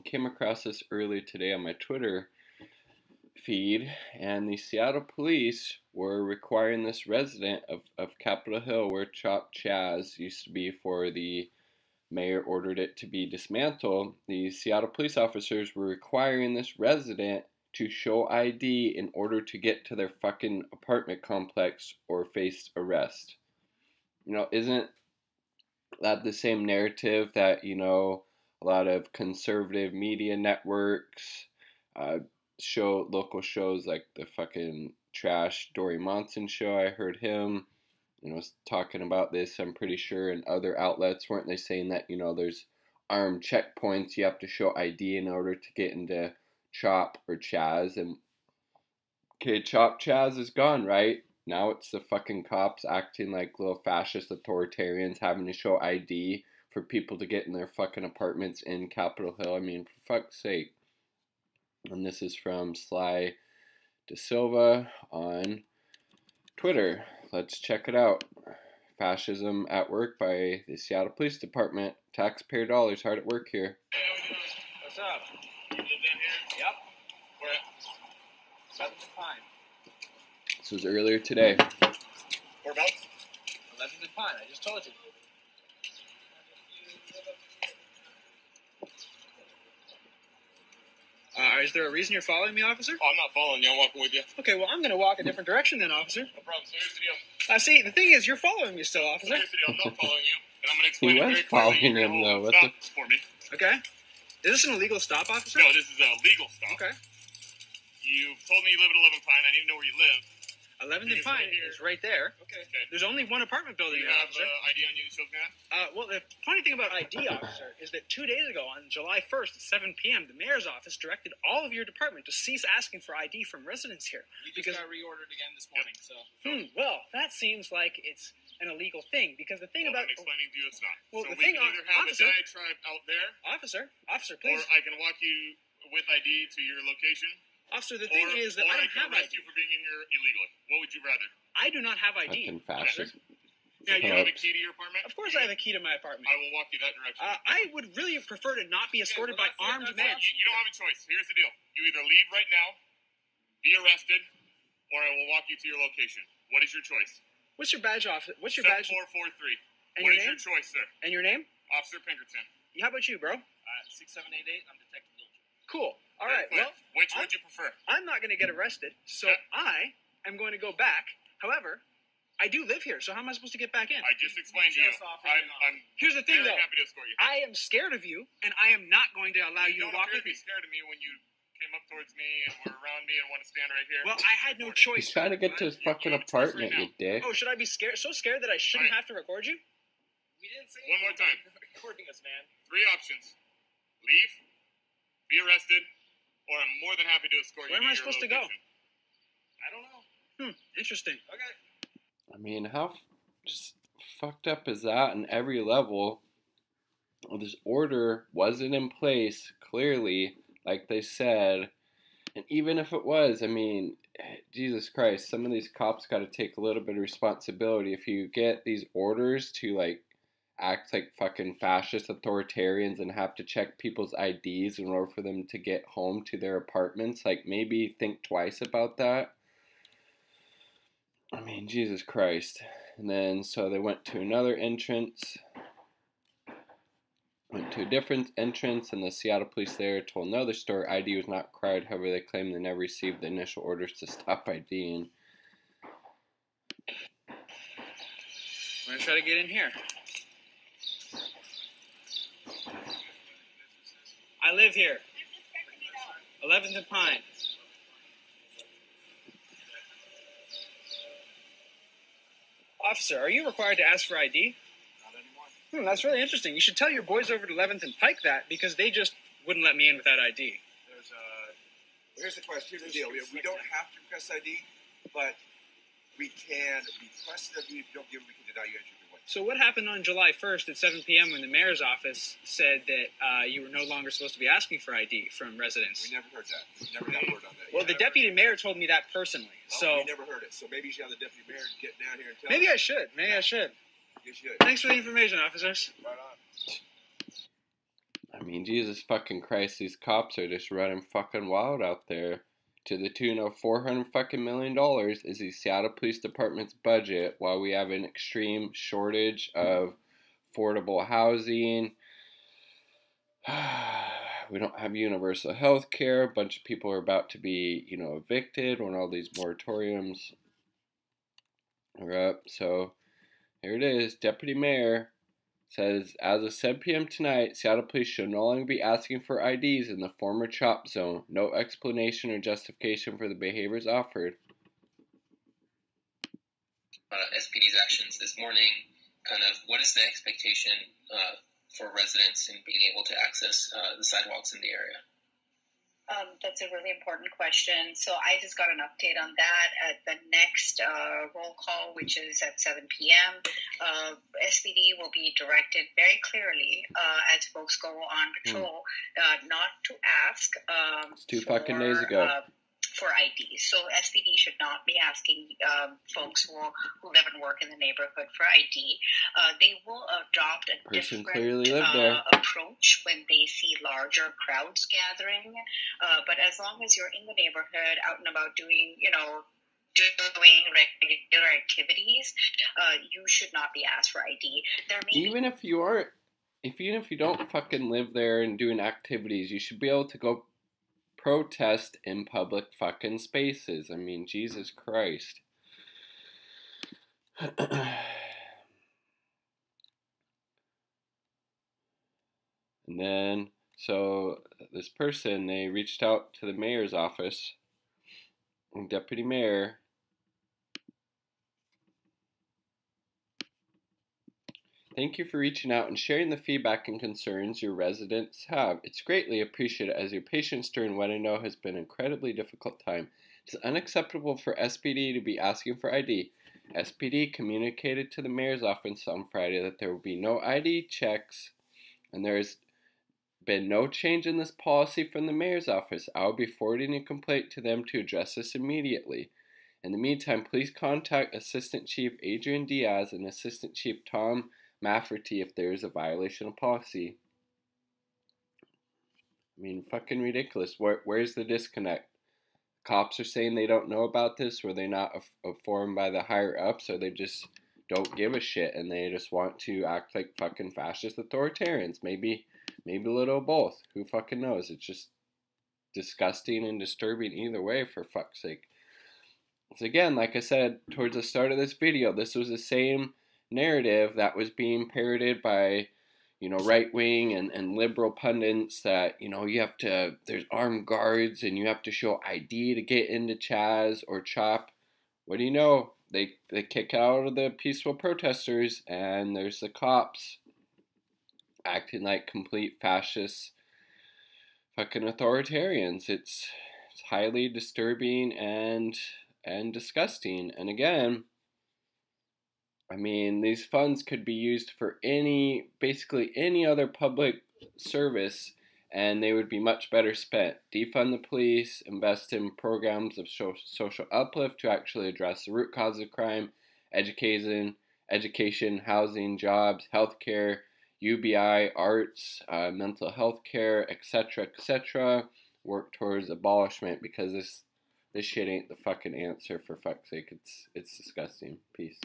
came across this earlier today on my Twitter feed, and the Seattle police were requiring this resident of Capitol Hill, where CHAZ used to be before the mayor ordered it to be dismantled. The Seattle police officers were requiring this resident to show ID in order to get to their fucking apartment complex or face arrest. You know, isn't that the same narrative that, you know, a lot of conservative media networks show, local shows like the fucking trash Dory Monson show? I heard him, you know, talking about this, I'm pretty sure, and other outlets. Weren't they saying that, you know, there's armed checkpoints, you have to show ID in order to get into CHOP or CHAZ? And okay, CHAZ is gone, right? Now it's the fucking cops acting like little fascist authoritarians, having to show ID for people to get in their fucking apartments in Capitol Hill. I mean, for fuck's sake. And this is from Sly De Silva on Twitter. Let's check it out. Fascism at work by the Seattle Police Department. Taxpayer dollars hard at work here. What's up? You live in here? Yep. Where at? 11th and Pine. This was earlier today. Whereabouts? 11th and Pine. I just told you. Is there a reason you're following me, officer? Oh, I'm not following you. I'm walking with you. Okay, well, I'm going to walk a different direction then, officer. No problem. So here's the deal. See, the thing is, you're following me still, officer. So here's the deal. I'm not following you, and I'm going to explain He it was very clearly. following him, though. What Stop for me. Okay. Is this an illegal stop, officer? No, this is a legal stop. Okay. You told me you live at 11 Pine. I need to know where you live. 11th and It's Pine right here. is right there. Okay. There's only one apartment Do building you there, have officer. ID on you that shows me that? Well, the funny thing about ID, officer, is that 2 days ago, on July 1st at 7 p.m., the mayor's office directed all of your department to cease asking for ID from residents here. You just got reordered again this morning, so. Well, that seems like it's an illegal thing, because the thing Well, about... I'm explaining to you it's not. Well, so the we thing can either have officer, a diatribe out there, Officer, please. or I can walk you with ID to your location. Officer, the thing is that I don't have arrest ID. you for being in here illegally. What would you rather? I do not have ID. Fucking fascist. Do you have a key to your apartment? Of course I have a key to my apartment. I will walk you that direction. I would really prefer to not be escorted by armed men. You don't have a choice. Here's the deal. You either leave right now, be arrested, or I will walk you to your location. What is your choice? What's your badge, officer? What's your badge? 7443. And What your is name? your choice, sir? And your name? Officer Pinkerton. How about you, bro? 6788, I'm Detective Dilger. Cool. All right, well, Which would you prefer? I'm not going to get arrested, so I am going to go back. However, I do live here, so how am I supposed to get back in? I just explained to you. I'm Here's the thing, very though. happy to escort you. I am scared of you, and I am not going to allow you to don't walk appear with to be me. scared of me when you came up towards me and were around me and want to stand right here. Well, I had no choice. He's trying to get to his fucking apartment, you dick. Oh, should I be scared? So scared that I shouldn't have to record you? We didn't say One more time. recording us, man. 3 options. Leave, be arrested, or I'm more than happy to escort Where you am I to your supposed to go? location. I don't know. Interesting. Okay. I mean, how just fucked up is that on every level? Well, this order wasn't in place, clearly, like they said. And even if it was, I mean, Jesus Christ, some of these cops got to take a little bit of responsibility. If you get these orders to, like, act like fucking fascist authoritarians and have to check people's IDs in order for them to get home to their apartments, like, maybe think twice about that. I mean, Jesus Christ. And then, so they went to another entrance, went to a different entrance, and the Seattle police there told another story ID was not required. However, they claimed they never received the initial orders to stop IDing. I'm going to try to get in here. I live here. 11th and Pine. Officer, are you required to ask for ID? Not anymore. That's really interesting. You should tell your boys over at 11th and Pike that, because they just wouldn't let me in without ID. Here's the question. Here's the deal. We don't have to request ID, but we can request it. If you don't give it, we can deny you entry. So what happened on July 1st at 7 p.m. when the mayor's office said that you were no longer supposed to be asking for ID from residents? We never heard that. We never got word on that. Well, the deputy mayor told me that personally. Well, we never heard it. So maybe you should have the deputy mayor get down here and tell Maybe us. I should. Maybe I should. You should. Thanks for the information, officers. Right on. I mean, Jesus fucking Christ, these cops are just running fucking wild out there. To the tune of $400 fucking million is the Seattle Police Department's budget, while we have an extreme shortage of affordable housing. We don't have universal health care. A bunch of people are about to be, evicted when all these moratoriums are up. So here it is. Deputy Mayor says, as of 7 p.m. tonight, Seattle Police should no longer be asking for IDs in the former CHOP zone. No explanation or justification for the behaviors offered. SPD's actions this morning, kind of what is the expectation for residents in being able to access the sidewalks in the area? That's a really important question. So I just got an update on that at the next roll call, which is at 7 p.m. SPD will be directed very clearly as folks go on patrol not to ask it's 2 fucking days ago. For IDs. So SPD should not be asking folks who live and work in the neighborhood for ID. They will adopt a different approach when they see larger crowds gathering. But as long as you're in the neighborhood, out and about doing regular activities, you should not be asked for ID. Even if you don't fucking live there and doing activities, you should be able to go protest in public fucking spaces. I mean, Jesus Christ. And then, so this person, they reached out to the mayor's office, and deputy mayor thank you for reaching out and sharing the feedback and concerns your residents have. It's greatly appreciated as your patience during what I know has been an incredibly difficult time. It is unacceptable for SPD to be asking for ID. SPD communicated to the mayor's office on Friday that there will be no ID checks, and there has been no change in this policy from the mayor's office. I will be forwarding a complaint to them to address this immediately. In the meantime, please contact Assistant Chief Adrian Diaz and Assistant Chief Tom Mafferty if there is a violation of policy. I mean, fucking ridiculous. Where's the disconnect? Cops are saying they don't know about this. Were they not informed by the higher ups, or they just don't give a shit and they just want to act like fucking fascist authoritarians? Maybe a little of both. Who fucking knows? It's just disgusting and disturbing either way, for fuck's sake. So again, like I said towards the start of this video, this was the same narrative that was being parroted by, right-wing and liberal pundits that, there's armed guards and you have to show ID to get into CHAZ or CHOP. What do you know? They kick out of the peaceful protesters, and there's the cops acting like complete fascist fucking authoritarians. It's highly disturbing and disgusting. And again, I mean, these funds could be used for basically any other public service, and they would be much better spent. Defund the police, invest in programs of social uplift to actually address the root cause of crime, education, housing, jobs, healthcare, UBI, arts, mental health care, etc., etc. Work towards abolishment, because this shit ain't the fucking answer, for fuck's sake. It's disgusting. Peace.